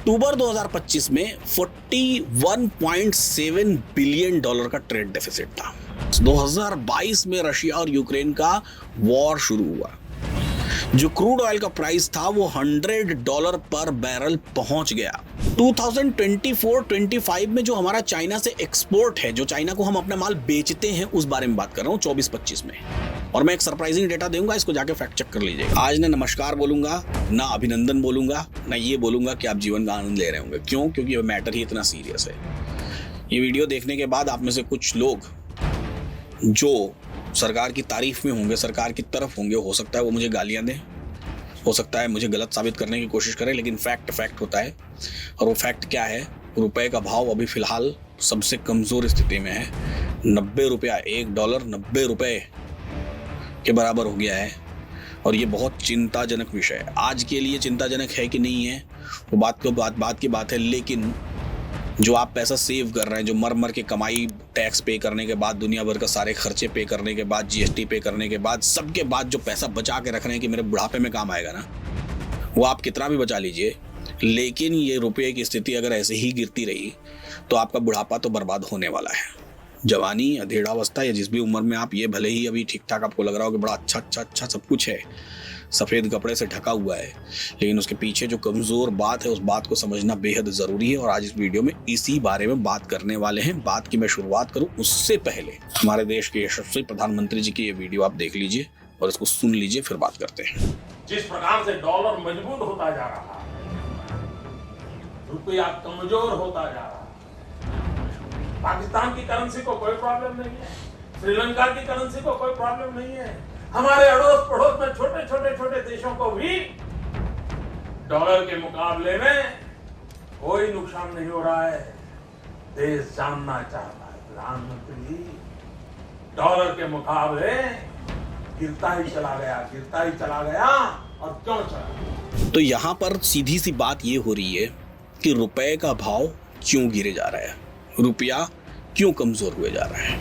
अक्टूबर 2025 में 41.7 billion dollar का trade deficit था। 2022 में रशिया और यूक्रेन का वॉर शुरू हुआ। जो क्रूड ऑयल का प्राइस था वो $100 पर बैरल पहुंच गया। 2024-25 में जो हमारा चाइना से एक्सपोर्ट है, जो चाइना को हम अपना माल बेचते हैं, उस बारे में बात कर रहा हूं 24-25 में। और मैं एक सरप्राइजिंग डेटा दूंगा, इसको जाके फैक्ट चेक कर लीजिएगा। आज ना नमस्कार बोलूंगा, ना अभिनंदन बोलूंगा, ना ये बोलूंगा कि आप जीवन का आनंद ले रहे होंगे। क्यों? क्योंकि ये मैटर ही इतना सीरियस है। ये वीडियो देखने के बाद आप में से कुछ लोग जो सरकार की तारीफ में होंगे, सरकार की तरफ होंगे, हो सकता है वो मुझे गालियां दें, हो सकता है मुझे गलत साबित करने की कोशिश करें, लेकिन फैक्ट होता है। और वो फैक्ट क्या है? रुपए का भाव अभी फिलहाल सबसे कमजोर स्थिति में है। 90 रुपया, $1 90 रुपए के बराबर हो गया है। और ये बहुत चिंताजनक विषय है। आज के लिए चिंताजनक है कि नहीं है वो बात की बात है, लेकिन जो आप पैसा सेव कर रहे हैं, जो मर के कमाई, टैक्स पे करने के बाद, दुनिया भर का सारे खर्चे पे करने के बाद, जीएसटी पे करने के बाद, सबके बाद जो पैसा बचा के रख रहे हैं कि मेरे बुढ़ापे में काम आएगा ना, वो आप कितना भी बचा लीजिए, लेकिन ये रुपये की स्थिति अगर ऐसे ही गिरती रही तो आपका बुढ़ापा तो बर्बाद होने वाला है। जवानी, अधेड़ावस्था या जिस भी उम्र में आप, ये भले ही अभी ठीक ठाक आपको लग रहा हो कि बड़ा अच्छा सब कुछ है, सफ़ेद कपड़े से ढका हुआ है, लेकिन उसके पीछे जो कमज़ोर बात है, उस बात को समझना बेहद ज़रूरी है। और आज इस वीडियो में इसी बारे में बात करने वाले हैं। बात की मैं शुरुआत करूं उससे पहले हमारे देश के यशस्वी प्रधानमंत्री जी की ये वीडियो आप देख लीजिए और इसको सुन लीजिए, फिर बात करते हैं। जिस प्रकार से डॉलर मजबूत होता जा रहा है, रुपया कमजोर होता जा रहा है, पाकिस्तान की करेंसी को कोई प्रॉब्लम नहीं है, श्रीलंका की करेंसी को कोई प्रॉब्लम नहीं है, हमारे अड़ोस पड़ोस में छोटे देशों को भी डॉलर के मुकाबले में कोई नुकसान नहीं हो रहा है। देश जानना चाहता है प्रधानमंत्री जी, डॉलर के मुकाबले गिरता ही चला गया और क्यों चला? तो यहाँ पर सीधी सी बात ये हो रही है कि रुपए का भाव क्यों गिरे जा रहा है, रुपया क्यों कमजोर हुए जा रहा है।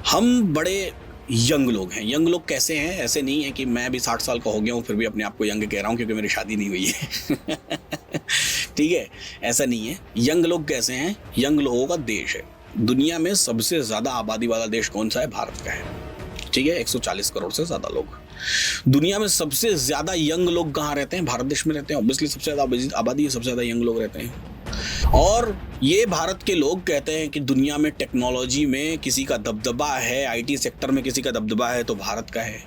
हम बड़े यंग लोग हैं। यंग लोग कैसे हैं? ऐसे नहीं है कि मैं भी 60 साल का हो गया हूँ फिर भी अपने आप को यंग कह रहा हूँ क्योंकि मेरी शादी नहीं हुई है। ठीक है, ऐसा नहीं है। यंग लोग कैसे हैं? यंग लोगों का देश है। दुनिया में सबसे ज्यादा आबादी वाला देश कौन सा है? भारत का है। ठीक है, 140 करोड़ से ज्यादा लोग। दुनिया में सबसे ज्यादा यंग लोग कहाँ रहते हैं? भारत देश में रहते हैं। ऑब्वियसली सबसे ज्यादा आबादी है, सबसे ज्यादा यंग लोग रहते हैं। और ये भारत के लोग कहते हैं कि दुनिया में टेक्नोलॉजी में किसी का दबदबा है, आईटी सेक्टर में किसी का दबदबा है तो भारत का है।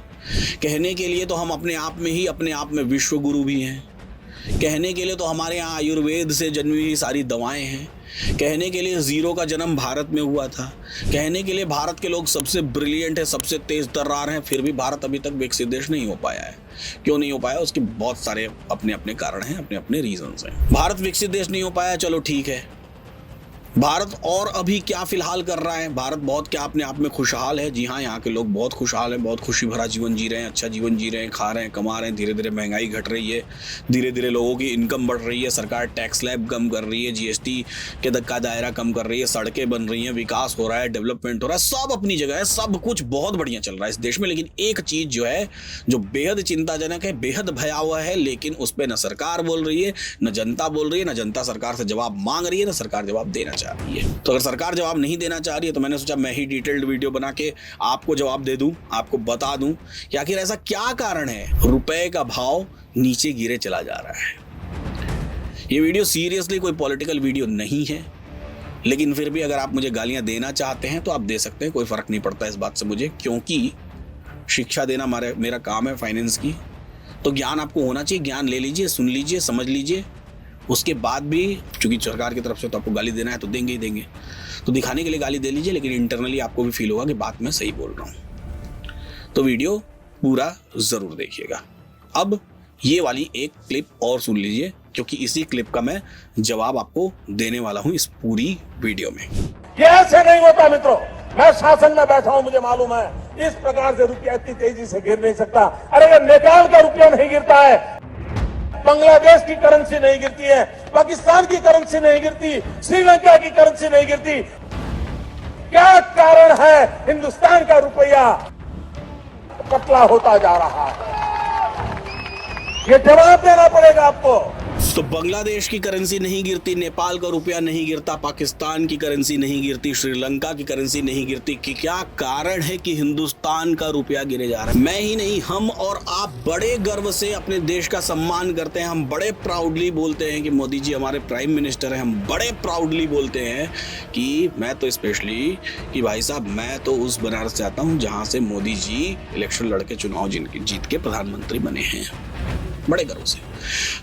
कहने के लिए तो हम अपने आप में विश्व गुरु भी हैं। कहने के लिए तो हमारे यहाँ आयुर्वेद से जन्मी हुई सारी दवाएं हैं। कहने के लिए जीरो का जन्म भारत में हुआ था। कहने के लिए भारत के लोग सबसे ब्रिलियंट है, सबसे तेज तर्रार हैं, फिर भी भारत अभी तक विकसित देश नहीं हो पाया है। क्यों नहीं हो पाया? उसके बहुत सारे अपने कारण हैं, अपने रीजंस हैं। भारत विकसित देश नहीं हो पाया, चलो ठीक है। भारत और अभी क्या फिलहाल कर रहा है? भारत बहुत क्या अपने आप में खुशहाल है। जी हाँ, यहाँ के लोग बहुत खुशहाल हैं, बहुत खुशी भरा जीवन जी रहे हैं, अच्छा जीवन जी रहे हैं, खा रहे हैं, कमा रहे हैं। धीरे धीरे महंगाई घट रही है, धीरे धीरे लोगों की इनकम बढ़ रही है, सरकार टैक्स स्लैब कम कर रही है, जीएसटी के का दायरा कम कर रही है, सड़कें बन रही हैं, विकास हो रहा है, डेवलपमेंट हो रहा है, सब अपनी जगह है, सब कुछ बहुत बढ़िया चल रहा है इस देश में। लेकिन एक चीज़ जो है, जो बेहद चिंताजनक है, बेहद भयावह है, लेकिन उस पर न सरकार बोल रही है, न जनता बोल रही है, न जनता सरकार से जवाब मांग रही है, न सरकार जवाब देना चाह रही है। तो अगर सरकार जवाब नहीं देना चाह रही है तो मैंने सोचा मैं ही डिटेल्ड वीडियो बना के आपको जवाब दे दूं, आपको बता दूं कि आखिर ऐसा क्या कारण है रुपए का भाव नीचे गिरे चला जा रहा है। ये वीडियो सीरियसली कोई पॉलिटिकल वीडियो नहीं है, लेकिन फिर भी अगर आप मुझे गालियां देना चाहते हैं तो आप दे सकते हैं, कोई फर्क नहीं पड़ता इस बात से मुझे, क्योंकि शिक्षा देना मेरा काम है फाइनेंस की। तो ज्ञान आपको होना चाहिए, ज्ञान ले लीजिए, सुन लीजिए, समझ लीजिए। उसके बाद भी चूंकि सरकार की तरफ से तो आपको गाली देना है तो देंगे ही देंगे, तो दिखाने के लिए गाली दे लीजिए, लेकिन इंटरनली आपको भी फील होगा कि बात मैं सही बोल रहा हूँ। तो वीडियो पूरा जरूर देखिएगा। अब ये वाली एक क्लिप और सुन लीजिए, क्योंकि इसी क्लिप का मैं जवाब आपको देने वाला हूँ इस पूरी वीडियो में। ये ऐसे नहीं होता मित्रों, मैं शासन में बैठा हूं, मुझे मालूम है इस प्रकार से रुपया इतनी तेजी से गिर नहीं सकता। अरे ये नेपाल का रुपया नहीं गिरता है, बांग्लादेश की करेंसी नहीं गिरती है, पाकिस्तान की करेंसी नहीं गिरती, श्रीलंका की करेंसी नहीं गिरती। क्या कारण है हिंदुस्तान का रुपया पतला होता जा रहा है? ये जवाब देना पड़ेगा आपको। तो बांग्लादेश की करेंसी नहीं गिरती, नेपाल का रुपया नहीं गिरता, पाकिस्तान की करेंसी नहीं गिरती, श्रीलंका की करेंसी नहीं गिरती, कि क्या कारण है कि हिंदुस्तान का रुपया गिरे जा रहा है? मैं ही नहीं, हम और आप बड़े गर्व से अपने देश का सम्मान करते हैं। हम बड़े प्राउडली बोलते हैं कि मोदी जी हमारे प्राइम मिनिस्टर हैं। हम बड़े प्राउडली बोलते हैं कि मैं तो स्पेशली कि भाई साहब मैं तो उस बनारस से आता हूँ जहाँ से मोदी जी इलेक्शन लड़के चुनाव जीत के प्रधानमंत्री बने हैं। बड़े गर्व से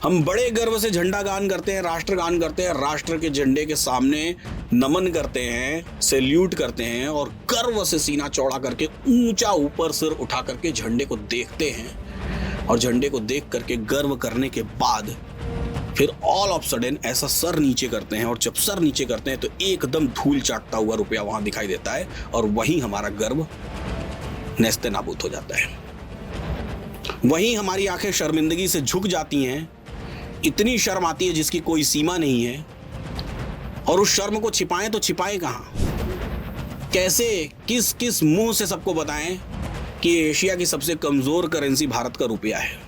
हम बड़े गर्व से झंडा गान करते हैं, राष्ट्रगान करते हैं, राष्ट्र के झंडे के सामने नमन करते हैं, सैल्यूट करते हैं और गर्व से सीना चौड़ा करके ऊंचा ऊपर सिर उठा करके झंडे को देखते हैं। और झंडे को देख करके गर्व करने के बाद फिर ऑल ऑफ सडन ऐसा सर नीचे करते हैं, और जब सर नीचे करते हैं तो एकदम धूल चाटता हुआ रुपया वहां दिखाई देता है और वहीं हमारा गर्व नेस्ते नाबूद हो जाता है। वहीं हमारी आंखें शर्मिंदगी से झुक जाती हैं, इतनी शर्म आती है जिसकी कोई सीमा नहीं है। और उस शर्म को छिपाएं तो छिपाएं कहां? कैसे किस किस मुंह से सबको बताएं कि एशिया की सबसे कमजोर करेंसी भारत का रुपया है?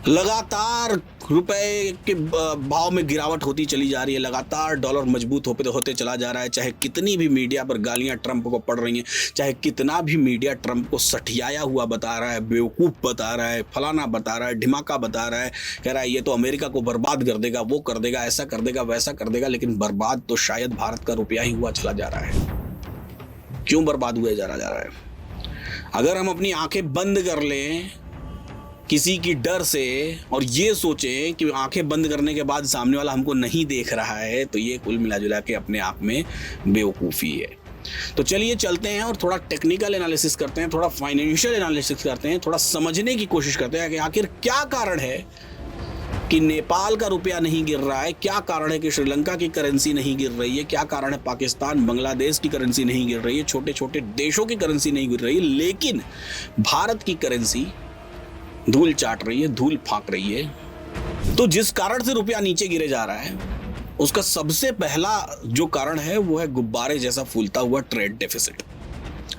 लगातार रुपए के भाव में गिरावट होती चली जा रही है, लगातार डॉलर मजबूत होते चला जा रहा है। चाहे कितनी भी मीडिया पर गालियां ट्रंप को पड़ रही हैं, चाहे कितना भी मीडिया ट्रंप को सठियाया हुआ बता रहा है, बेवकूफ़ बता रहा है, फलाना बता रहा है, ढिमाका बता रहा है, कह रहा है ये तो अमेरिका को बर्बाद कर देगा, वो कर देगा, ऐसा कर देगा, वैसा कर देगा, लेकिन बर्बाद तो शायद भारत का रुपया ही हुआ चला जा रहा है। क्यों बर्बाद हुआ जा रहा है? अगर हम अपनी आंखें बंद कर लें किसी की डर से और ये सोचें कि आंखें बंद करने के बाद सामने वाला हमको नहीं देख रहा है, तो ये कुल मिला जुला के अपने आप में बेवकूफ़ी है। तो चलिए चलते हैं और थोड़ा टेक्निकल एनालिसिस करते हैं, थोड़ा फाइनेंशियल एनालिसिस करते हैं, थोड़ा समझने की कोशिश करते हैं कि आखिर क्या कारण है कि नेपाल का रुपया नहीं गिर रहा है, क्या कारण है कि श्रीलंका की करेंसी नहीं गिर रही है, क्या कारण है पाकिस्तान बांग्लादेश की करेंसी नहीं गिर रही है, छोटे छोटे देशों की करेंसी नहीं गिर रही है, लेकिन भारत की करेंसी धूल चाट रही है, धूल फांक रही है। तो जिस कारण से रुपया नीचे गिरे जा रहा है उसका सबसे पहला जो कारण है वो है गुब्बारे जैसा फूलता हुआ ट्रेड डेफिसिट।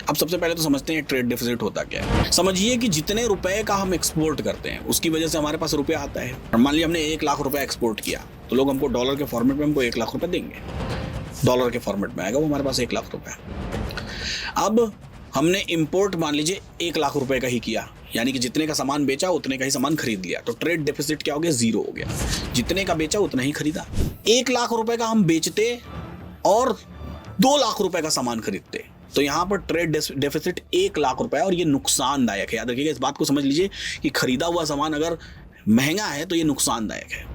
अब सबसे पहले तो समझते हैं ट्रेड डेफिसिट होता क्या है। समझिए कि जितने रुपए का हम एक्सपोर्ट करते हैं उसकी वजह से हमारे पास रुपया आता है। और मान लिया हमने 1 लाख रुपया एक्सपोर्ट किया तो लोग हमको डॉलर के फॉर्मेट में हमको 1 लाख रुपया देंगे, डॉलर के फॉर्मेट में आएगा वो हमारे पास 1 लाख रुपया। अब हमने इंपोर्ट मान लीजिए 1 लाख रुपए का ही किया, यानी कि जितने का सामान बेचा उतने का ही सामान खरीद लिया, तो ट्रेड डेफिसिट क्या हो गया? 0 हो गया। जितने का बेचा उतना ही खरीदा। 1 लाख रुपए का हम बेचते और 2 लाख रुपए का सामान खरीदते, तो यहाँ पर ट्रेड डेफिसिट 1 लाख रुपए, और ये नुकसानदायक है। याद रखिएगा, इस बात को समझ लीजिए कि खरीदा हुआ सामान अगर महंगा है तो ये नुकसानदायक है।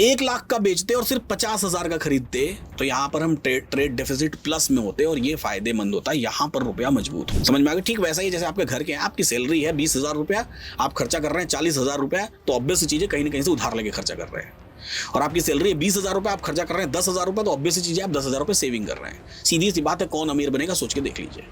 1 लाख का बेचते और सिर्फ 50,000 का खरीदते तो यहाँ पर हम ट्रेड डेफिसिट प्लस में होते और ये फायदेमंद होता है, यहाँ पर रुपया मजबूत हो। समझ में आ गया? ठीक वैसा ही जैसे आपके घर के हैं, आपकी सैलरी है 20,000 रुपया, आप खर्चा कर रहे हैं 40,000 रुपया, तो ऑब्वियस सी चीज़ें कहीं ना कहीं से उधार लेके खर्चा कर रहे हैं। और आपकी सैलरी है 20,000 रुपये, आप खर्चा कर रहे हैं 10,000 रुपये, तो ऑब्वियस चीज़ आप 10,000 रुपये सेविंग कर रहे हैं। सीधी सी बात है, कौन अमीर बनेगा सोच के देख लीजिए।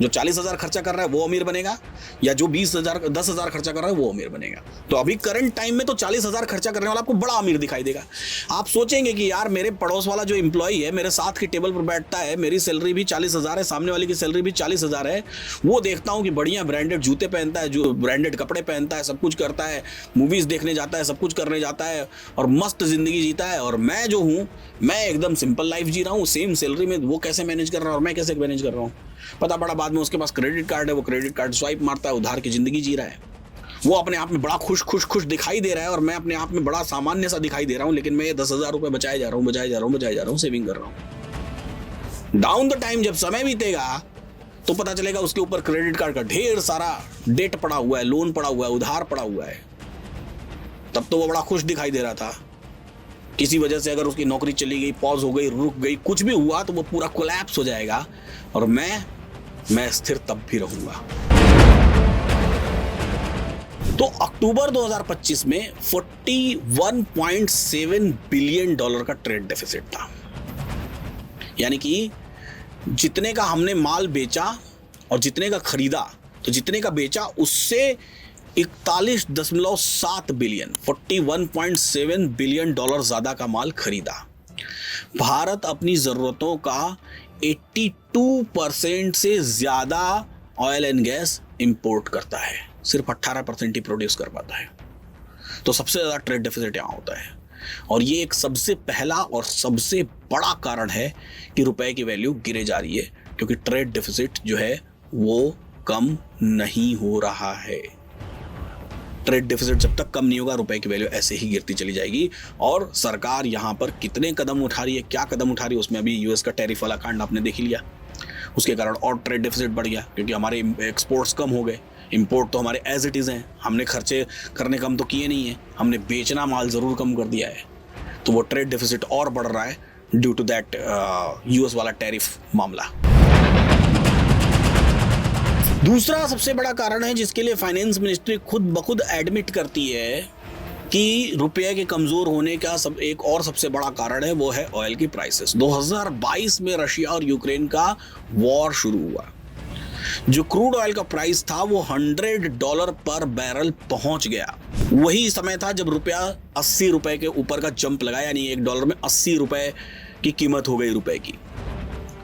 जो 40,000 खर्चा कर रहा है वो अमीर बनेगा, या जो 10,000 खर्चा कर रहा है वो अमीर बनेगा। तो अभी करंट टाइम में तो 40,000 खर्चा करने वाला आपको बड़ा अमीर दिखाई देगा। आप सोचेंगे कि यार मेरे पड़ोस वाला जो एम्प्लॉय है, मेरे साथ की टेबल पर बैठता है, मेरी सैलरी भी 40,000 है, सामने वाले की सैलरी भी 40,000 है, वो देखता हूँ कि बढ़िया ब्रांडेड जूते पहनता है, जो ब्रांडेड कपड़े पहनता है, सब कुछ करता है, मूवीज देखने जाता है, सब कुछ करने जाता है और मस्त जिंदगी जीता है। और मैं जो हूँ, मैं एकदम सिंपल लाइफ जी रहा हूँ, सेम सैलरी में वो कैसे मैनेज कर रहा है और मैं कैसे मैनेज कर रहा हूँ पता पड़ा। बाद में उसके पास क्रेडिट कार्ड है, वो क्रेडिट कार्ड स्वाइप मारता है, उधार की जिंदगी जी रहा है। वो अपने आप में बड़ा खुश दिखाई दे रहा है और मैं अपने आप में बड़ा सामान्य सा दिखाई दे रहा हूँ, लेकिन मैं ये 10,000 रुपये बचाए जा रहा हूँ, सेविंग कर रहा हूँ। डाउन द टाइम जब समय बीतेगा तो पता चलेगा उसके ऊपर क्रेडिट कार्ड का ढेर सारा डेट पड़ा हुआ है, लोन पड़ा हुआ है, उधार पड़ा हुआ है। तब तो वो बड़ा खुश दिखाई दे रहा था। किसी वजह से अगर उसकी नौकरी चली गई, पॉज हो गई, रुक गई, कुछ भी हुआ तो वो पूरा कोलैप्स हो जाएगा और मैं स्थिर तब भी रहूंगा। तो अक्टूबर 2025 में 41.7 बिलियन डॉलर का ट्रेड डेफिसिट था। यानी कि जितने का हमने माल बेचा और जितने का खरीदा, तो जितने का बेचा उससे 41.7 बिलियन 41.7 बिलियन डॉलर ज्यादा का माल खरीदा। भारत अपनी जरूरतों का 82% से ज्यादा ऑयल एंड गैस इंपोर्ट करता है, सिर्फ 18% ही प्रोड्यूस कर पाता है। तो सबसे ज़्यादा ट्रेड डेफिसिट यहाँ होता है। और ये एक सबसे पहला और सबसे बड़ा कारण है कि रुपए की वैल्यू गिरे जा रही है, क्योंकि ट्रेड डेफिसिट जो है वो कम नहीं हो रहा है। ट्रेड डेफिसिट जब तक कम नहीं होगा, रुपए की वैल्यू ऐसे ही गिरती चली जाएगी। और सरकार यहाँ पर कितने कदम उठा रही है, क्या कदम उठा रही है, उसमें अभी यूएस का टैरिफ वाला कांड आपने देख ही लिया। उसके कारण और ट्रेड डेफिसिट बढ़ गया, क्योंकि हमारे एक्सपोर्ट्स कम हो गए। इंपोर्ट तो हमारे एज इट इज़ हैं, हमने खर्चे करने कम तो किए नहीं है, हमने बेचना माल ज़रूर कम कर दिया है। तो वो ट्रेड डेफिसिट और बढ़ रहा है ड्यू टू दैट यूएस वाला टैरिफ मामला। दूसरा सबसे बड़ा कारण है जिसके लिए फाइनेंस मिनिस्ट्री खुद ब खुद एडमिट करती है कि रुपये के कमज़ोर होने का एक और सबसे बड़ा कारण है, वो है ऑयल की प्राइसेस। 2022 में रशिया और यूक्रेन का वॉर शुरू हुआ। जो क्रूड ऑयल का प्राइस था वो $100 पर बैरल पहुंच गया। वही समय था जब रुपया 80 रुपए के ऊपर का जंप लगा, यानी $1 में 80 रुपए की कीमत हो गई रुपए की।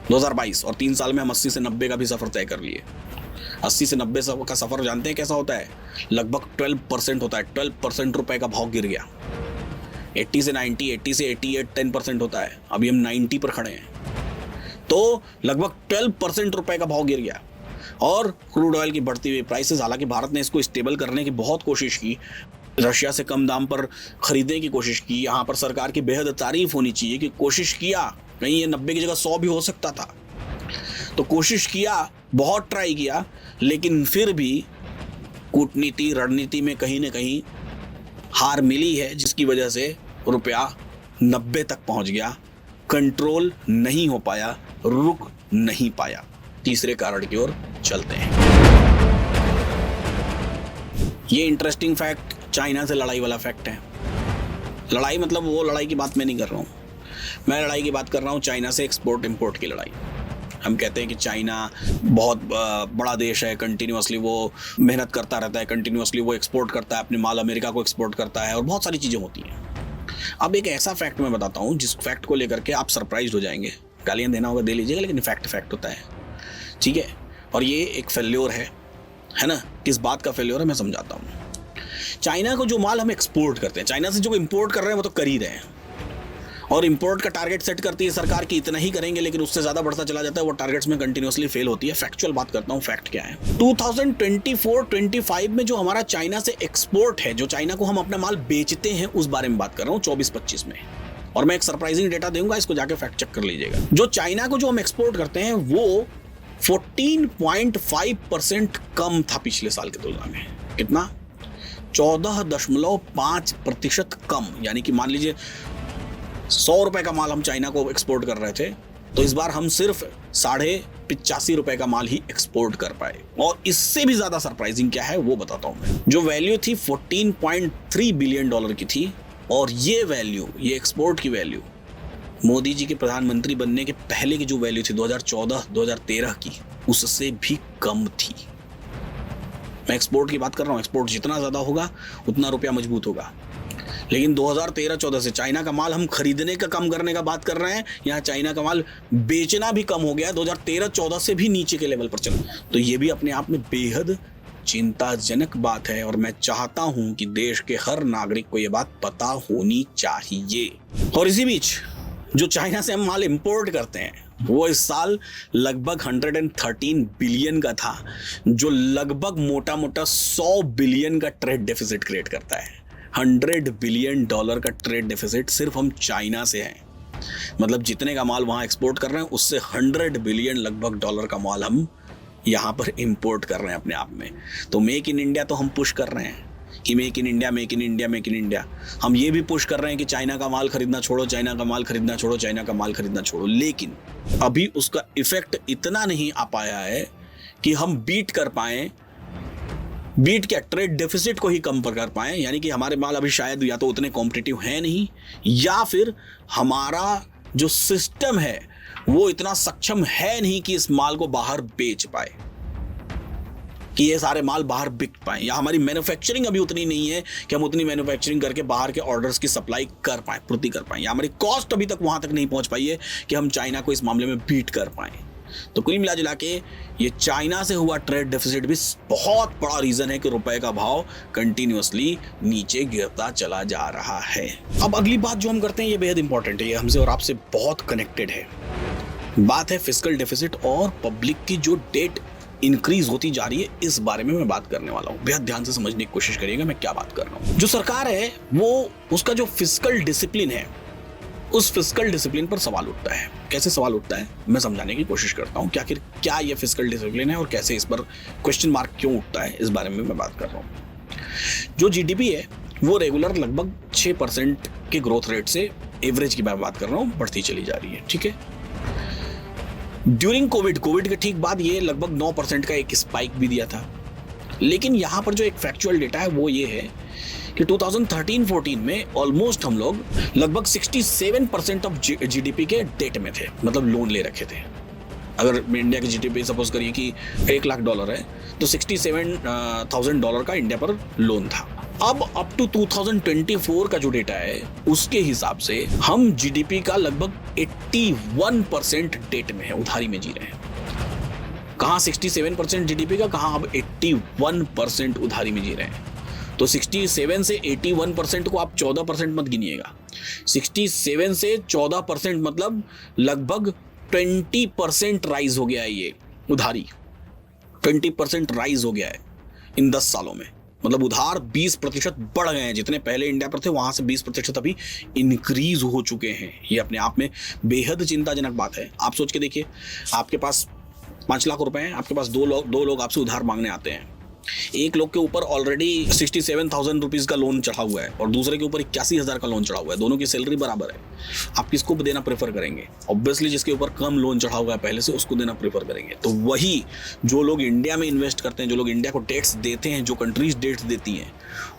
2022 और 3 साल में हम 80 से 90 का भी सफर तय कर लिए। 80 से 90 का सफर जानते हैं कैसा होता है? लगभग 12% होता है। 12% रुपए का भाव गिर गया। 80 से 90, 80 से 88, 10% होता है। अभी हम 90 पर खड़े हैं, तो लगभग 12% रुपए का भाव गिर गया। और क्रूड ऑयल की बढ़ती हुई प्राइसेस, हालांकि भारत ने इसको स्टेबल करने की बहुत कोशिश की, रशिया से कम दाम पर खरीदने की कोशिश की। यहाँ पर सरकार की बेहद तारीफ होनी चाहिए कि कोशिश किया, कहीं ये 90 की जगह 100 भी हो सकता था। तो कोशिश किया, बहुत ट्राई किया, लेकिन फिर भी कूटनीति रणनीति में कहीं ना कहीं हार मिली है, जिसकी वजह से रुपया 90 तक पहुंच गया, कंट्रोल नहीं हो पाया, रुक नहीं पाया। तीसरे कारण की ओर चलते हैं। ये इंटरेस्टिंग फैक्ट चाइना से लड़ाई वाला फैक्ट है। लड़ाई मतलब वो लड़ाई की बात मैं नहीं कर रहा हूँ, मैं लड़ाई की बात कर रहा हूँ चाइना से एक्सपोर्ट इंपोर्ट की लड़ाई। हम कहते हैं कि चाइना बहुत बड़ा देश है, कंटिन्यूअसली वो मेहनत करता रहता है, कंटिन्यूअसली वो एक्सपोर्ट करता है अपने माल, अमेरिका को एक्सपोर्ट करता है, और बहुत सारी चीज़ें होती हैं। अब एक ऐसा फैक्ट मैं बताता हूँ जिस फैक्ट को लेकर के आप सरप्राइज हो जाएंगे। गालियाँ देना होगा दे लीजिएगा, लेकिन फैक्ट होता है, ठीक है। और ये एक फेल्योर है ना। किस बात का फेल्योर है मैं समझाता हूँ। चाइना को जो माल हम एक्सपोर्ट करते हैं, चाइना से जो इंपोर्ट कर रहे हैं वो तो कर ही रहे हैं, और इंपोर्ट का टारगेट सेट करती है सरकार की इतना ही करेंगे, लेकिन उससे ज़्यादा बढ़ता चला जाता है, वो टारगेट्स में कंटिन्यूअसली फेल होती है। फैक्चुअल बात करता हूँ, फैक्ट क्या है। 2024-25 में जो हमारा चाइना से एक्सपोर्ट है, जो चाइना को हम अपना माल बेचते हैं, उस बारे में बात कर रहा हूँ 24-25 में। और मैं एक सरप्राइजिंग डेटा दूंगा, इसको जाके फैक्ट चेक कर लीजिएगा। जो चाइना को जो हम एक्सपोर्ट करते हैं वो 14.5% कम था पिछले साल की तुलना में। कितना? 14.5% कम। यानी कि मान लीजिए 100 रुपए का माल हम चाइना को एक्सपोर्ट कर रहे थे, तो इस बार हम सिर्फ 85.5 रुपए का माल ही एक्सपोर्ट कर पाए। और इससे भी ज्यादा सरप्राइजिंग क्या है वो बताता हूं मैं। जो वैल्यू थी $14.3 बिलियन की थी, और ये वैल्यू, ये एक्सपोर्ट की वैल्यू मोदी जी के प्रधानमंत्री बनने के पहले की जो वैल्यू थी 2014-2013 की, उससे भी कम थी। मैं एक्सपोर्ट की बात कर रहा हूँ। एक्सपोर्ट जितना ज्यादा होगा उतना रुपया मजबूत होगा। लेकिन 2013-14 से चाइना का माल हम खरीदने का कम करने का बात कर रहे हैं, यहाँ चाइना का माल बेचना भी कम हो गया, 2013-14 से भी नीचे के लेवल पर चला। तो ये भी अपने आप में बेहद चिंताजनक बात है, और मैं चाहता हूं कि देश के हर नागरिक को यह बात पता होनी चाहिए। और इसी बीच जो चाइना से हम माल इंपोर्ट करते हैं वो इस साल लगभग 113 बिलियन का था, जो लगभग मोटा मोटा 100 बिलियन का ट्रेड डेफिसिट क्रिएट करता है। $100 बिलियन का ट्रेड डेफिसिट सिर्फ हम चाइना से है। मतलब जितने का माल वहां एक्सपोर्ट कर रहे हैं उससे 100 बिलियन लगभग डॉलर का माल हम यहाँ पर इंपोर्ट कर रहे हैं अपने आप में। तो मेक इन इंडिया तो हम पुश कर रहे हैं कि make in India, make in India, make in India. हम ये भी पुश कर रहे हैं कि चाइना का माल खरीदना छोड़ो, चाइना का माल खरीदना छोड़ो, चाइना का माल खरीदना छोड़ो। लेकिन अभी उसका इफेक्ट इतना नहीं आ पाया है कि हम बीट कर पाए, बीट क्या, ट्रेड डेफिसिट को ही कम कर पाए। यानी कि हमारे माल अभी शायद या तो उतने कॉम्पिटिटिव है नहीं, या फिर हमारा जो सिस्टम है वो इतना सक्षम है नहीं कि इस माल को बाहर बेच पाए, कि ये सारे माल बाहर बिक पाए, या हमारी मैन्युफैक्चरिंग अभी उतनी नहीं है कि हम उतनी मैन्युफैक्चरिंग करके बाहर के ऑर्डर्स की सप्लाई कर पाए, पूर्ति कर पाए, या हमारी कॉस्ट अभी तक वहां तक नहीं पहुंच पाई है कि हम चाइना को इस मामले में बीट कर पाए। तो कुल मिला जुला के ये चाइना से हुआ ट्रेड डेफिसिट भी बहुत बड़ा रीजन है कि रुपए का भाव कंटिन्यूअसली नीचे गिरता चला जा रहा है। अब अगली बात जो हम करते हैं ये बेहद इंपॉर्टेंट है, ये हमसे और आपसे बहुत कनेक्टेड है। बात है फिस्कल डेफिसिट और पब्लिक की जो डेट इंक्रीज होती जा रही है, इस बारे में मैं बात करने वाला हूं। बेहद ध्यान से समझने की कोशिश करिएगा मैं क्या बात कर रहा हूं। जो सरकार है वो उसका जो फिस्कल डिसिप्लिन है, उस फिस्कल डिसिप्लिन पर सवाल उठता है। कैसे सवाल उठता है मैं समझाने की कोशिश करता हूं कि आखिर क्या ये फिस्कल डिसिप्लिन है और कैसे इस पर क्वेश्चन मार्क क्यों उठता है, इस बारे में मैं बात कर रहा हूं। जो जीडीपी है वो रेगुलर लगभग 6% के ग्रोथ रेट से, एवरेज की मैं बात कर रहा हूं, बढ़ती चली जा रही है। ठीक है, ड्यूरिंग कोविड के ठीक बाद ये लगभग 9% का एक स्पाइक भी दिया था। लेकिन यहां पर जो एक फैक्चुअल डेटा है वो ये है कि 2013-14 में ऑलमोस्ट हम लोग लगभग 67% ऑफ जीडीपी के डेट में थे, मतलब लोन ले रखे थे। अगर इंडिया की जीडीपी सपोज करिए कि $1 लाख है तो $67,000 का इंडिया पर लोन था। अब अप टू 2024 का जो डेटा है उसके हिसाब से हम जीडीपी का लगभग 81% डेट में है, उधारी में जी रहे हैं। कहाँ 67% जीडीपी का, कहाँ अब 81% उधारी में जी रहे हैं। तो 67 से 81% को आप 14% मत गिनिएगा। 67 से 14% मतलब लगभग 20% राइज हो गया है ये उधारी। 20% राइज हो गया है इन 10 सालों में। मतलब उधार 20% बढ़ गए हैं, जितने पहले इंडिया पर थे वहां से 20% अभी इंक्रीज हो चुके हैं। ये अपने आप में बेहद चिंताजनक बात है। आप सोच के देखिए, आपके पास 5 लाख रुपए हैं, आपके पास दो लोग आपसे उधार मांगने आते हैं। एक लोग के ऊपर ऑलरेडी 67,000 रुपीज का लोन चढ़ा हुआ है और दूसरे के ऊपर 81,000 का लोन चढ़ा हुआ है। दोनों की सैलरी बराबर है। आप किसको देना प्रेफर करेंगे? ऑब्वियसली जिसके ऊपर कम लोन चढ़ा हुआ है पहले से, उसको देना प्रेफर करेंगे। तो वही जो लोग इंडिया में इन्वेस्ट करते हैं, जो लोग इंडिया को डेट्स देते हैं, जो कंट्रीज डेट्स देती हैं,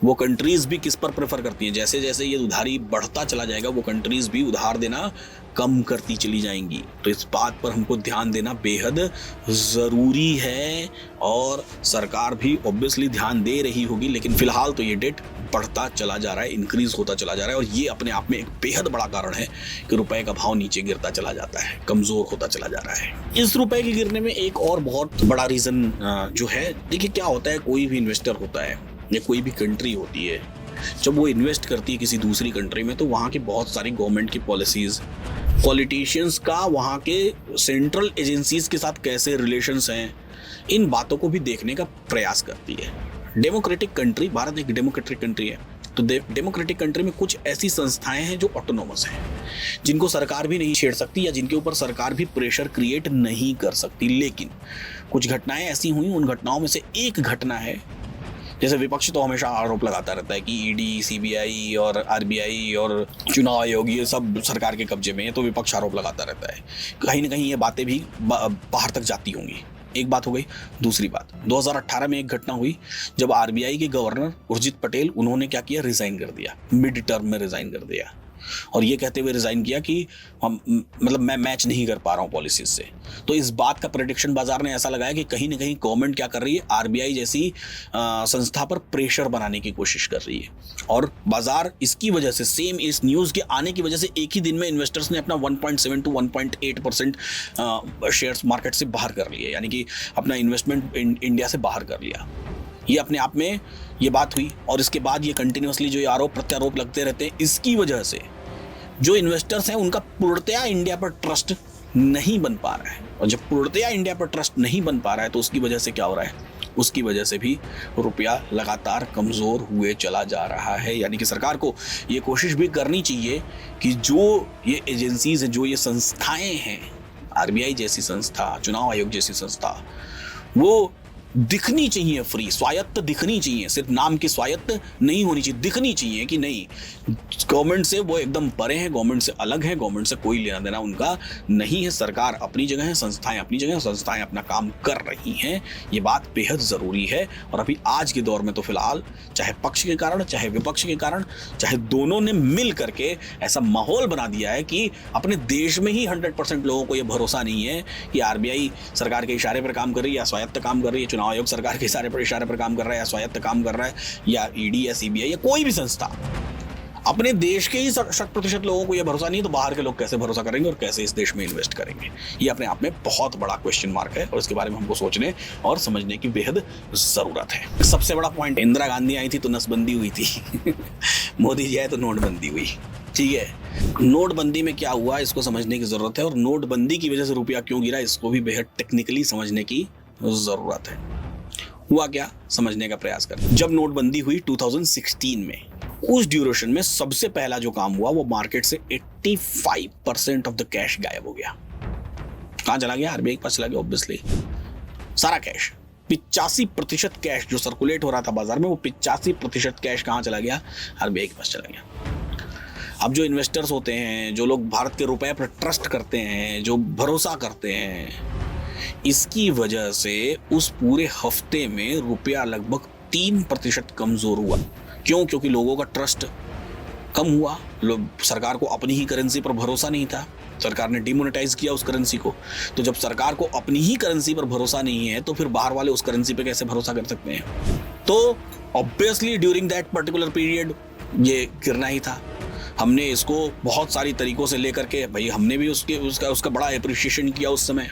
वो कंट्रीज भी किस पर प्रेफर करती हैं? जैसे जैसे ये उधारी बढ़ता चला जाएगा वो कंट्रीज भी उधार देना कम करती चली जाएंगी। तो इस बात पर हमको ध्यान देना बेहद ज़रूरी है और सरकार भी ऑब्वियसली ध्यान दे रही होगी। लेकिन फिलहाल तो ये डेट बढ़ता चला जा रहा है, इंक्रीज होता चला जा रहा है और ये अपने आप में एक बेहद बड़ा कारण है कि रुपए का भाव नीचे गिरता चला जाता है, कमज़ोर होता चला जा रहा है। इस रुपए के गिरने में एक और बहुत बड़ा रीज़न जो है, देखिए क्या होता है, कोई भी इन्वेस्टर होता है या कोई भी कंट्री होती है, जब वो इन्वेस्ट करती है किसी दूसरी कंट्री में तो वहाँ की बहुत सारी गवर्नमेंट की पॉलिसीज़, पॉलिटिशियंस का वहाँ के सेंट्रल एजेंसीज के साथ कैसे रिलेशंस हैं, इन बातों को भी देखने का प्रयास करती है। डेमोक्रेटिक कंट्री, भारत एक डेमोक्रेटिक कंट्री है, तो डेमोक्रेटिक कंट्री में कुछ ऐसी संस्थाएं हैं जो ऑटोनोमस हैं, जिनको सरकार भी नहीं छेड़ सकती या जिनके ऊपर सरकार भी प्रेशर क्रिएट नहीं कर सकती। लेकिन कुछ घटनाएं ऐसी हुई, उन घटनाओं में से एक घटना है, जैसे विपक्ष तो हमेशा आरोप लगाता रहता है कि ईडी, सीबीआई और आरबीआई और चुनाव आयोग ये सब सरकार के कब्जे में है, तो विपक्ष आरोप लगाता रहता है। कहीं ना कहीं ये बातें भी बाहर तक जाती होंगी। एक बात हो गई। दूसरी बात, 2018 में एक घटना हुई जब आरबीआई के गवर्नर उर्जित पटेल, उन्होंने क्या किया, रिजाइन कर दिया, मिड टर्म में रिजाइन कर दिया और ये कहते हुए रिजाइन किया कि हम मतलब मैं मैच नहीं कर पा रहा हूँ पॉलिसीज से। तो इस बात का प्रेडिक्शन बाजार ने ऐसा लगाया कि कहीं ना कहीं गवर्नमेंट क्या कर रही है, आरबीआई जैसी संस्था पर प्रेशर बनाने की कोशिश कर रही है। और बाजार इसकी वजह से, सेम इस न्यूज़ के आने की वजह से एक ही दिन में इन्वेस्टर्स ने अपना 1.7 to 1.8% शेयर्स मार्केट से बाहर कर लिए, यानी कि अपना इन्वेस्टमेंट इंडिया से बाहर कर लिया। ये अपने आप में ये बात हुई और इसके बाद ये कंटिन्यूसली जो ये आरोप प्रत्यारोप लगते रहते हैं, इसकी वजह से जो इन्वेस्टर्स हैं उनका पूर्णतया इंडिया पर ट्रस्ट नहीं बन पा रहा है। और जब पूर्णतया इंडिया पर ट्रस्ट नहीं बन पा रहा है तो उसकी वजह से क्या हो रहा है, उसकी वजह से भी रुपया लगातार कमज़ोर हुए चला जा रहा है। यानी कि सरकार को ये कोशिश भी करनी चाहिए कि जो ये एजेंसीज हैं, जो ये संस्थाएं हैं, आरबीआई जैसी संस्था, चुनाव आयोग जैसी संस्था, वो दिखनी चाहिए फ्री, स्वायत्त दिखनी चाहिए। सिर्फ नाम की स्वायत्त नहीं होनी चाहिए, दिखनी चाहिए कि नहीं गवर्नमेंट से वो एकदम परे हैं, गवर्नमेंट से अलग है, गवर्नमेंट से कोई लेना देना उनका नहीं है। सरकार अपनी जगह है, संस्थाएं अपनी जगह, संस्थाएं अपना काम कर रही हैं। ये बात बेहद ज़रूरी है। और अभी आज के दौर में तो फिलहाल चाहे पक्ष के कारण, चाहे विपक्ष के कारण, चाहे दोनों ने मिल करके ऐसा माहौल बना दिया है कि अपने देश में ही 100% लोगों को ये भरोसा नहीं है कि आरबीआई सरकार के इशारे पर काम कर रही है या स्वायत्त काम कर रही है, चुनाव आयोग सरकार के इशारे पर काम कर रहा है या स्वायत्त काम कर रहा है, या ईडी या सीबीआई या कोई भी संस्था अपने देश के ही 60% लोगों को यह भरोसा नहीं है, तो बाहर के लोग कैसे भरोसा करेंगे और कैसे इस देश में इन्वेस्ट करेंगे? ये अपने आप में बहुत बड़ा क्वेश्चन मार्क है और इसके बारे में हमको सोचने और समझने की बेहद जरूरत है। सबसे बड़ा पॉइंट, इंदिरा गांधी आई थी तो नसबंदी हुई थी मोदी जी आए तो नोटबंदी हुई। ठीक है, नोटबंदी में क्या हुआ इसको समझने की जरूरत है, और नोटबंदी की वजह से रुपया क्यों गिरा इसको भी बेहद टेक्निकली समझने की जरूरत है। हुआ क्या, समझने का प्रयास करें। जब नोटबंदी हुई 2016 में, उस ड्यूरेशन में सबसे पहला जो काम हुआ वो मार्केट से 85% ऑफ द कैश गायब हो गया। कहां चला गया? आरबीआई के पास चला गया ऑब्वियसली सारा कैश। 85% कैश जो सर्कुलेट हो रहा था बाजार में, वो 85% कैश कहां चला गया? आरबीआई के पास चला गया। अब जो इन्वेस्टर्स होते हैं, जो लोग भारत के रुपए पर ट्रस्ट करते हैं, जो भरोसा करते हैं, इसकी वजह से उस पूरे हफ्ते में रुपया लगभग 3% कमजोर हुआ। क्यों? क्योंकि लोगों का ट्रस्ट कम हुआ। लोग, सरकार को अपनी ही करेंसी पर भरोसा नहीं था, सरकार ने डिमोनेटाइज किया उस करेंसी को। तो जब सरकार को अपनी ही करेंसी पर भरोसा नहीं है तो फिर बाहर वाले उस करेंसी पे कैसे भरोसा कर सकते हैं? तो obviously during that particular period ये गिरना ही था। हमने इसको बहुत सारी तरीकों से लेकर के, भाई हमने भी उसका बड़ा अप्रिशिएशन किया उस समय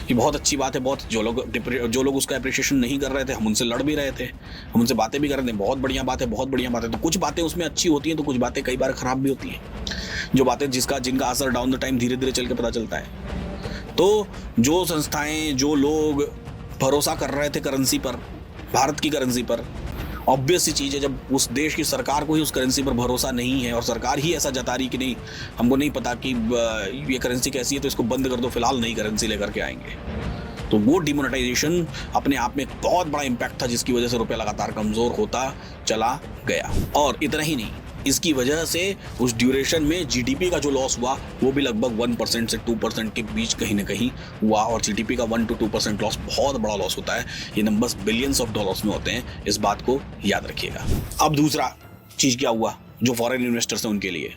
कि बहुत अच्छी बात है। बहुत जो लोग उसका अप्रिशिएशन नहीं कर रहे थे, हम उनसे लड़ भी रहे थे, हम उनसे बातें भी कर रहे थे, बहुत बढ़िया बात है, बहुत बढ़िया बात है। तो कुछ बातें उसमें अच्छी होती हैं तो कुछ बातें कई बार खराब भी होती हैं, जो बातें जिनका असर डाउन द टाइम धीरे धीरे चल के पता चलता है। तो जो संस्थाएं, जो लोग भरोसा कर रहे थे करेंसी पर, भारत की करेंसी पर, ऑब्वियस सी चीज़ है जब उस देश की सरकार को ही उस करेंसी पर भरोसा नहीं है और सरकार ही ऐसा जता रही कि नहीं, हमको नहीं पता कि ये करेंसी कैसी है तो इसको बंद कर दो, फिलहाल नई करेंसी लेकर के आएंगे, तो वो डिमोनेटाइजेशन अपने आप में एक बहुत बड़ा इम्पैक्ट था जिसकी वजह से रुपया लगातार कमज़ोर होता चला गया। और इतना ही नहीं, इसकी वजह से उस ड्यूरेशन में जीडीपी का जो लॉस हुआ वो भी लगभग 1% से 2% के बीच कहीं ना कहीं हुआ। और जीडीपी का 1 to 2% लॉस बहुत बड़ा लॉस होता है, ये नंबर्स बिलियंस ऑफ डॉलर्स में होते हैं, इस बात को याद रखिएगा। अब दूसरा चीज़ क्या हुआ जो फॉरेन इन्वेस्टर्स हैं उनके लिए,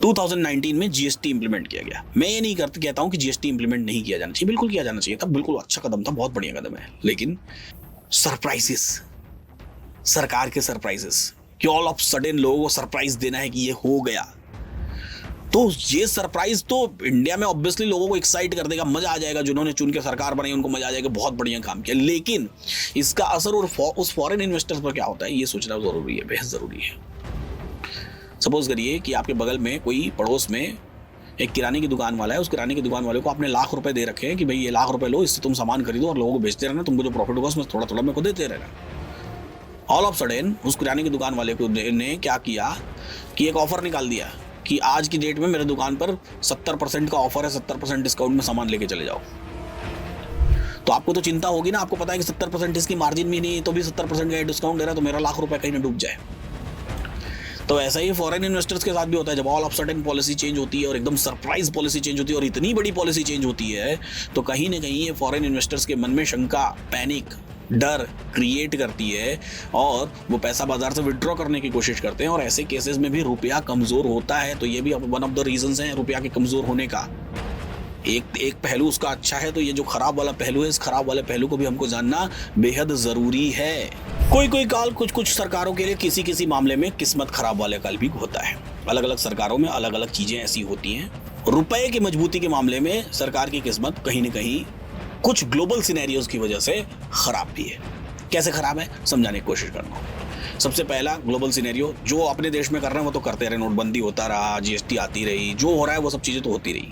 2019 में जीएसटी इंप्लीमेंट किया गया। मैं ये नहीं कहता हूँ कि जीएसटी इंप्लीमेंट नहीं किया जाना चाहिए, बिल्कुल किया जाना चाहिए था, बिल्कुल अच्छा कदम था, बहुत बढ़िया कदम है। लेकिन सरप्राइजेस, सरकार के सरप्राइजेस, कि ऑल ऑफ सडन लोगों को सरप्राइज देना है कि ये हो गया, तो ये सरप्राइज तो इंडिया में ऑब्वियसली लोगों को एक्साइट कर देगा, मजा आ जाएगा। जिन्होंने चुन के सरकार बनाई उनको मजा आ जाएगा, बहुत बढ़िया काम किया। लेकिन इसका असर और उस फॉरेन इन्वेस्टर्स पर क्या होता है ये सोचना जरूरी है, बेहद जरूरी है। सपोज करिए कि आपके बगल में कोई पड़ोस में एक किराने की दुकान वाला है, उस किराने की दुकान वाले को आपने लाख रुपए दे रखे हैं कि भाई ये लाख रुपए लो, इससे तुम सामान खरीदो और लोगों को बेचते रहना, तुमको जो प्रॉफिट होगा उसमें थोड़ा थोड़ा मेरे को देते रहना। ऑल ऑफ सडन उस किराने की दुकान वाले को ने क्या किया कि एक ऑफर निकाल दिया कि आज की डेट में मेरे दुकान पर 70% का ऑफर है, 70% डिस्काउंट में सामान लेके चले जाओ। तो आपको तो चिंता होगी ना, आपको पता है कि 70% इसकी मार्जिन भी नहीं है तो भी 70% का डिस्काउंट दे रहा है, तो मेरा लाख रुपए कहीं ना डूब जाए। तो ऐसा ही फॉरेन इन्वेस्टर्स के साथ भी होता है, जब all of sudden policy change होती है और एकदम सरप्राइज पॉलिसी चेंज होती है और इतनी बड़ी पॉलिसी चेंज होती है, तो कहीं ना कहीं ये फॉरेन इन्वेस्टर्स के मन में शंका, पैनिक, डर क्रिएट करती है और वो पैसा बाजार से विड्रॉ करने की कोशिश करते हैं। और ऐसे केसेस में भी रुपया कमजोर होता है, तो ये भी वन ऑफ द रीजंस है रुपया के कमजोर होने का। एक पहलू उसका अच्छा है, तो ये जो खराब वाला पहलू है, इस खराब वाले पहलू को भी हमको जानना बेहद जरूरी है। कोई काल कुछ सरकारों के लिए किसी मामले में किस्मत खराब वाले काल भी होता है। अलग अलग सरकारों में अलग अलग चीजें ऐसी होती हैं। रुपए की मजबूती के मामले में सरकार की किस्मत कहीं न कहीं कुछ ग्लोबल सिनेरियोज की वजह से खराब भी है। कैसे खराब है समझाने की कोशिश करना। सबसे पहला ग्लोबल सिनेरियो, जो अपने देश में कर रहे हैं वो तो करते रहे, नोटबंदी होता रहा, जीएसटी आती रही, जो हो रहा है वो सब चीजें तो होती रही,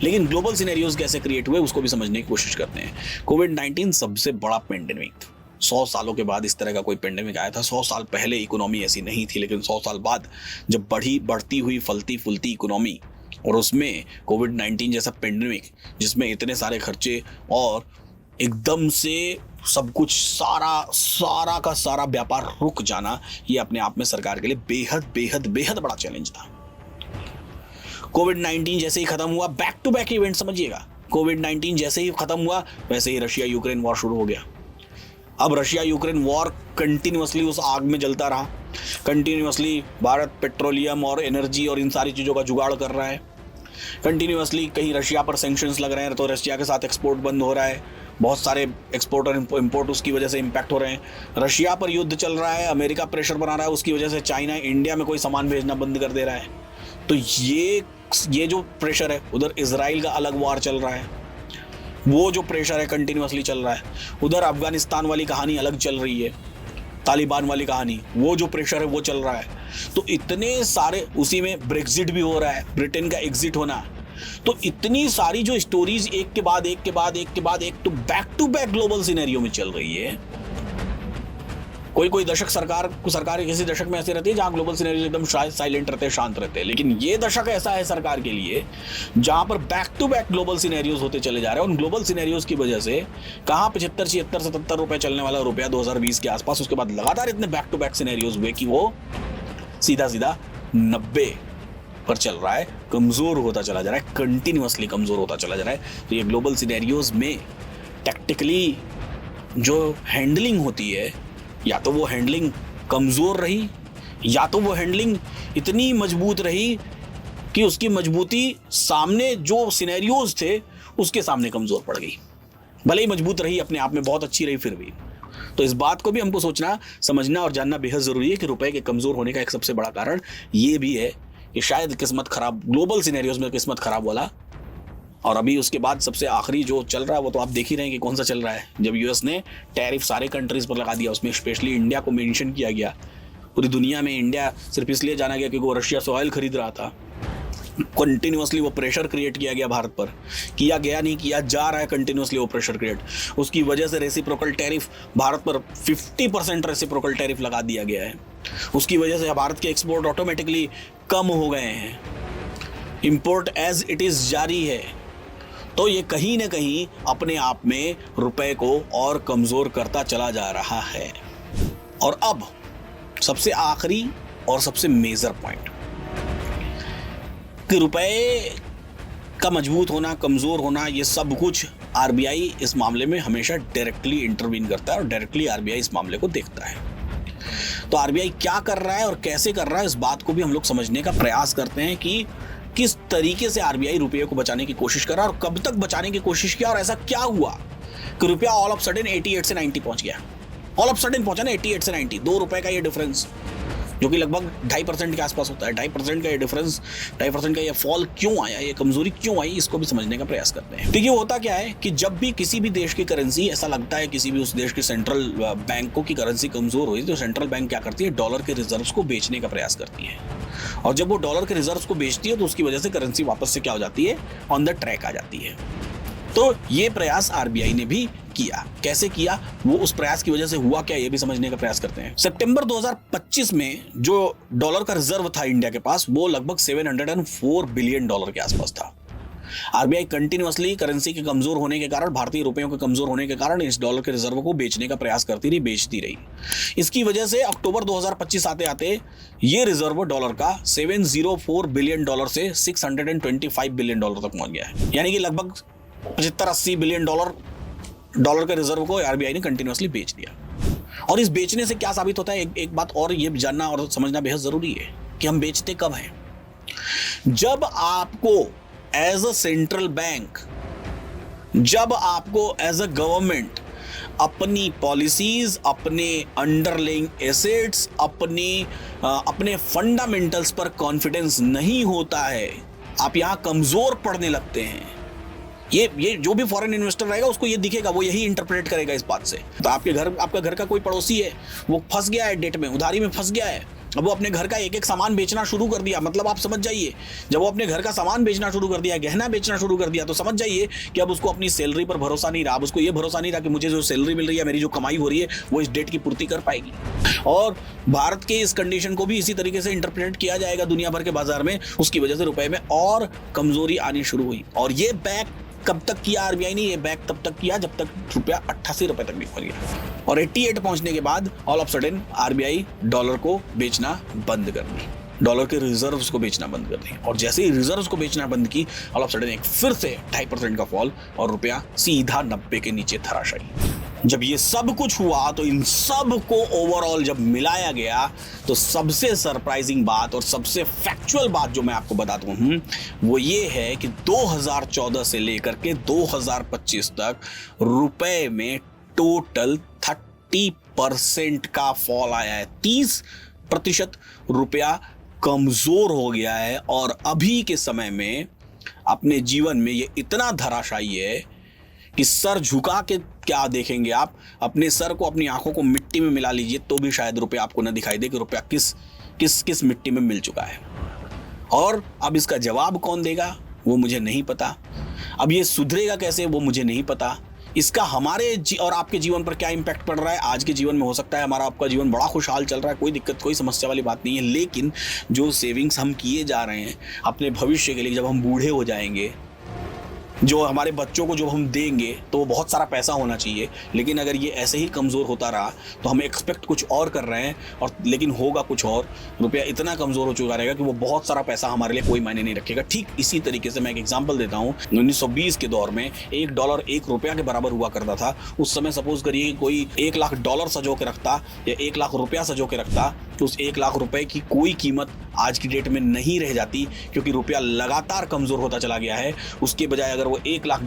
लेकिन ग्लोबल सिनेरियोज कैसे क्रिएट हुए उसको भी समझने की कोशिश करते हैं। कोविड-19 सबसे बड़ा पेंडेमिक, 100 सालों के बाद इस तरह का कोई पेंडेमिक आया था। 100 साल पहले इकोनॉमी ऐसी नहीं थी, लेकिन 100 साल बाद जब बढ़ती हुई फलती फूलती इकोनॉमी और उसमें कोविड-19 जैसा पेंडेमिक जिसमें इतने सारे खर्चे और एकदम से सब कुछ सारा का सारा व्यापार रुक जाना, ये अपने आप में सरकार के लिए बेहद बड़ा चैलेंज था। कोविड-19 जैसे ही खत्म हुआ, बैक टू बैक इवेंट समझिएगा, कोविड-19 जैसे ही खत्म हुआ वैसे ही रशिया यूक्रेन वॉर शुरू हो गया। अब रशिया यूक्रेन वॉर कंटिन्यूअसली उस आग में जलता रहा, कंटिन्यूअसली भारत पेट्रोलियम और एनर्जी और इन सारी चीज़ों का जुगाड़ कर रहा है, कंटिन्यूअसली कहीं रशिया पर सैंक्शंस लग रहे हैं तो रशिया के साथ एक्सपोर्ट बंद हो रहा है, बहुत सारे एक्सपोर्ट और इंपोर्ट उसकी वजह से इम्पैक्ट हो रहे हैं। रशिया पर युद्ध चल रहा है, अमेरिका प्रेशर बना रहा है, उसकी वजह से चाइना इंडिया में कोई सामान भेजना बंद कर दे रहा है। तो ये जो प्रेशर है, उधर इजराइल का अलग वार चल रहा है, वो जो प्रेशर है कंटिन्यूसली चल रहा है। उधर अफगानिस्तान वाली कहानी अलग चल रही है, तालिबान वाली कहानी, वो जो प्रेशर है वो चल रहा है। तो इतने सारे, उसी में ब्रेक्जिट भी हो रहा है, ब्रिटेन का एग्जिट होना। तो इतनी सारी जो स्टोरीज एक के बाद एक तो back to back global scenario में चल रही है। कोई दशक सरकार किसी दशक में ऐसे रहती है जहां ग्लोबल सिनेरियो एकदम साइलेंट रहते हैं, शांत रहते हैं, लेकिन ये दशक ऐसा है सरकार के लिए जहां पर back to back global scenarios होते चले जा रहे हैं। उन ग्लोबल सिनेरियोज की वजह से कहां 75, 76, 77 रुपए चलने वाला रुपया 2020 के आसपास, उसके बाद लगातार इतने बैक टू बैक सिनेरियोज हुए कि वो सीधा 90 पर चल रहा है, कमजोर होता चला जा रहा है, कंटिन्यूअसली कमजोर होता चला जा रहा है। तो ये ग्लोबल सिनेरियोज में टैक्टिकली जो हैंडलिंग होती है, या तो वो हैंडलिंग कमजोर रही, या तो वो हैंडलिंग इतनी मजबूत रही कि उसकी मजबूती सामने जो सिनेरियोज थे उसके सामने कमजोर पड़ गई। भले ही मजबूत रही, अपने आप में बहुत अच्छी रही, फिर भी। तो इस बात को भी हमको सोचना, समझना और जानना बेहद जरूरी है कि रुपए के कमजोर होने का एक सबसे बड़ा कारण ये भी है कि शायद किस्मत खराब, ग्लोबल सिनेरियोज में किस्मत खराब वाला। और अभी उसके बाद सबसे आखिरी जो चल रहा है वो तो आप देख ही रहे हैं कि कौन सा चल रहा है। जब यूएस ने टैरिफ सारे कंट्रीज पर लगा दिया, उसमें स्पेशली इंडिया को मेंशन किया गया। पूरी दुनिया में इंडिया सिर्फ इसलिए जाना गया क्योंकि वो रशिया से ऑयल खरीद रहा था। कंटिन्यूअसली वो प्रेशर क्रिएट किया गया भारत पर, किया गया नहीं, किया जा रहा है कंटिन्यूअसली वो प्रेशर क्रिएट। उसकी वजह से रेसिप्रोकल टैरिफ, भारत पर 50% रेसिप्रोकल टैरिफ लगा दिया गया है। उसकी वजह से भारत के एक्सपोर्ट ऑटोमेटिकली कम हो गए हैं, इंपोर्ट एज इट इज जारी है। तो ये कहीं ना कहीं अपने आप में रुपए को और कमजोर करता चला जा रहा है। और अब सबसे आखिरी और सबसे मेजर पॉइंट कि रुपए का मजबूत होना, कमजोर होना, ये सब कुछ आरबीआई इस मामले में हमेशा डायरेक्टली इंटरवीन करता है और डायरेक्टली आरबीआई इस मामले को देखता है। तो आरबीआई क्या कर रहा है और कैसे कर रहा है, इस बात को भी हम लोग समझने का प्रयास करते हैं कि किस तरीके से आरबीआई रुपये को बचाने की कोशिश कर रहा है और कब तक बचाने की कोशिश किया, और ऐसा क्या हुआ कि रुपया ऑल ऑफ सडन 88 से 90 पहुंच गया। ऑल ऑफ सडन पहुंचा ना 88 से 90, 2 रुपए का ये डिफरेंस, जो कि लगभग 2.5% के आसपास होता है। 2.5% का ये डिफरेंस, 2.5% का ये फॉल क्यों आया, ये कमजोरी क्यों आई, इसको भी समझने का प्रयास करते हैं। देखिए होता क्या है कि जब भी किसी भी देश की करेंसी, ऐसा लगता है किसी भी उस देश के सेंट्रल बैंकों की करेंसी कमजोर हुई, तो सेंट्रल बैंक क्या करती है, डॉलर के रिजर्व्स को बेचने का प्रयास करती है। और जब वो डॉलर के रिजर्व्स को बेचती है तो उसकी वजह से करेंसी वापस से क्या हो जाती है, ऑन द ट्रैक आ जाती है। तो ये प्रयास आरबीआई ने भी किया। कैसे किया, वो उस प्रयास की वजह से हुआ क्या, ये भी समझने का प्रयास करते हैं। सितंबर 2025 में जो डॉलर का रिजर्व था इंडिया के पास, वो लगभग $704 बिलियन के आसपास था। आरबीआई कंटिन्यूअसली करेंसी के कमजोर होने के कारण, भारतीय रुपयों के कमजोर होने के कारण इस डॉलर के रिजर्व को बेचने का प्रयास करती रही, बेचती रही। इसकी वजह से अक्टूबर 2025 आते आते ये रिजर्व डॉलर का $704 बिलियन से $625 बिलियन तक पहुंच गया है। यानी कि लगभग 75-80 बिलियन डॉलर के रिजर्व को आरबीआई ने कंटिन्यूअसली बेच दिया। और इस बेचने से क्या साबित होता है, एक बात और ये जानना और समझना बेहद जरूरी है कि हम बेचते कब हैं। जब आपको एज अ सेंट्रल बैंक, जब आपको एज अ गवर्नमेंट अपनी पॉलिसीज, अपने अंडरलाइंग एसेट्स, अपने फंडामेंटल्स पर कॉन्फिडेंस नहीं होता है, आप यहां कमजोर पड़ने लगते हैं। ये जो भी फॉरेन इन्वेस्टर रहेगा उसको ये दिखेगा, वो यही इंटरप्रेट करेगा इस बात से। तो आपका घर का कोई पड़ोसी है, वो फंस गया है डेट में, उधारी में फंस गया है, अब वो अपने घर का एक एक सामान बेचना शुरू कर दिया। मतलब आप समझ जाइए, जब वो अपने घर का सामान बेचना शुरू कर दिया, गहना बेचना शुरू कर दिया, तो समझ जाइए कि अब उसको अपनी सैलरी पर भरोसा नहीं रहा। अब उसको ये भरोसा नहीं रहा कि मुझे जो सैलरी मिल रही है, मेरी जो कमाई हो रही है, वो इस डेट की पूर्ति कर पाएगी। और भारत के इस कंडीशन को भी इसी तरीके से इंटरप्रेट किया जाएगा दुनिया भर के बाजार में। उसकी वजह से रुपए में और कमजोरी आनी शुरू हुई। और ये बैक कब तक किया आरबीआई ने, ये बैक तब तक किया जब तक रुपया 88 रुपए तक भी पहुंच गया। और 88 पहुंचने के बाद all of sudden RBI dollar को बेचना बंद कर दी, डॉलर के रिजर्व्स को बेचना बंद कर दी। और जैसे ही रिजर्व्स को बेचना बंद की, ऑल ऑफ सडन एक फिर से 2.5% का फॉल और रुपया सीधा 90 के नीचे धराशायी। जब ये सब कुछ हुआ तो इन सब को ओवरऑल जब मिलाया गया तो सबसे सरप्राइजिंग बात और सबसे फैक्चुअल बात जो मैं आपको बताता हूं वो ये है कि 2014 से लेकर के 2025 तक रुपए में टोटल 30% का फॉल आया है। 30% रुपया कमजोर हो गया है और अभी के समय में अपने जीवन में ये इतना धराशायी है कि सर झुका के क्या देखेंगे आप, अपने सर को अपनी आंखों को मिट्टी में मिला लीजिए तो भी शायद रुपया आपको ना दिखाई दे कि रुपया किस मिट्टी में मिल चुका है। और अब इसका जवाब कौन देगा वो मुझे नहीं पता, अब ये सुधरेगा कैसे वो मुझे नहीं पता, इसका हमारे और आपके जीवन पर क्या इंपैक्ट पड़ रहा है। आज के जीवन में हो सकता है हमारा आपका जीवन बड़ा खुशहाल चल रहा है, कोई दिक्कत कोई समस्या वाली बात नहीं है, लेकिन जो सेविंग्स हम किए जा रहे हैं अपने भविष्य के लिए, जब हम बूढ़े हो जाएंगे, जो हमारे बच्चों को जो हम देंगे तो वो बहुत सारा पैसा होना चाहिए, लेकिन अगर ये ऐसे ही कमज़ोर होता रहा तो हम एक्सपेक्ट कुछ और कर रहे हैं और लेकिन होगा कुछ और। रुपया इतना कमज़ोर हो चुका रहेगा कि वो बहुत सारा पैसा हमारे लिए कोई मायने नहीं रखेगा। ठीक इसी तरीके से मैं एक एग्जांपल देता हूँ। 1920 के दौर में $1 1 रुपया के बराबर हुआ करता था। उस समय सपोज करिए कोई $1 लाख सजो के रखता या $1 लाख रुपया सजो के रखता तो उस $1 लाख रुपए की कोई कीमत आज की डेट में नहीं रह जाती, क्योंकि रुपया लगातार कमज़ोर होता चला गया है। उसके बजाय अगर वो $1 लाख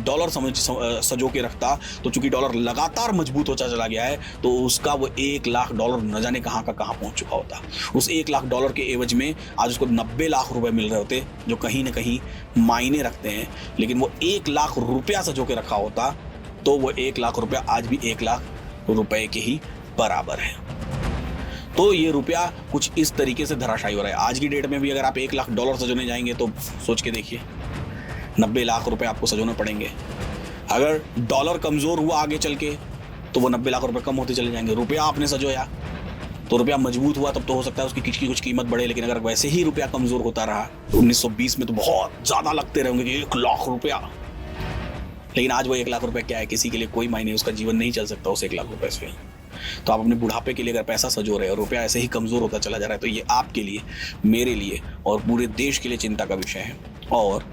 सजो के रखता तो चूंकि डॉलर लगातार मजबूत होता चला गया है तो उसका वो $1 लाख न जाने कहाँ का कहाँ पहुंच चुका होता। उस $1 लाख के एवज में आज उसको 90 लाख रुपए मिल रहे होते, जो कहीं ना कहीं मायने रखते हैं। लेकिन वो $1 लाख रुपया सजो के रखा होता तो वो $1 लाख रुपया आज भी $1 लाख रुपए के ही बराबर है। तो ये रुपया कुछ इस तरीके से धराशायी हो रहा है। आज की डेट में भी अगर आप $1 लाख सजोने जाएंगे तो सोच के देखिए 90 लाख रुपए आपको सजोने पड़ेंगे। अगर डॉलर कमज़ोर हुआ आगे चल के तो वो 90 लाख रुपए कम होते चले जाएंगे। रुपया आपने सजोया तो रुपया मजबूत हुआ तब तो हो सकता है उसकी कुछ कीमत बढ़े, लेकिन अगर वैसे ही रुपया कमज़ोर होता रहा तो 1920 में तो बहुत ज़्यादा लगते रहेंगे कि $1 लाख रुपया, लेकिन आज वो $1 लाख रुपये क्या है, किसी के लिए कोई मायने, उसका जीवन नहीं चल सकता उस $1 लाख रुपये से। तो आप अपने बुढ़ापे के लिए अगर पैसा सजो रहे हैं और रुपया ऐसे ही कमज़ोर होता चला जा रहा है तो ये आपके लिए, मेरे लिए और पूरे देश के लिए चिंता का विषय है। और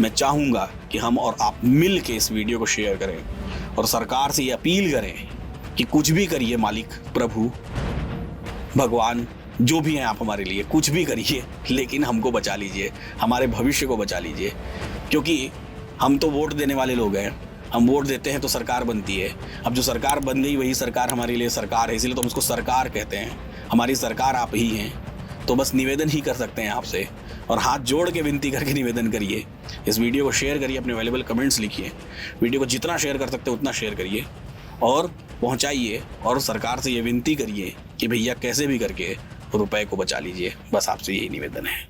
मैं चाहूँगा कि हम और आप मिल के इस वीडियो को शेयर करें और सरकार से ये अपील करें कि कुछ भी करिए, मालिक, प्रभु, भगवान, जो भी हैं आप हमारे लिए, कुछ भी करिए, लेकिन हमको बचा लीजिए, हमारे भविष्य को बचा लीजिए। क्योंकि हम तो वोट देने वाले लोग हैं, हम वोट देते हैं तो सरकार बनती है। अब जो सरकार बन गई वही सरकार हमारे लिए सरकार है, इसीलिए तो हम उसको सरकार कहते हैं। हमारी सरकार आप ही हैं। तो बस निवेदन ही कर सकते हैं आपसे, और हाथ जोड़ के विनती करके निवेदन करिए, इस वीडियो को शेयर करिए, अपने वैल्यूएबल कमेंट्स लिखिए, वीडियो को जितना शेयर कर सकते हैं उतना शेयर करिए और पहुंचाइए, और सरकार से ये विनती करिए कि भैया कैसे भी करके रुपए को बचा लीजिए। बस आपसे यही निवेदन है।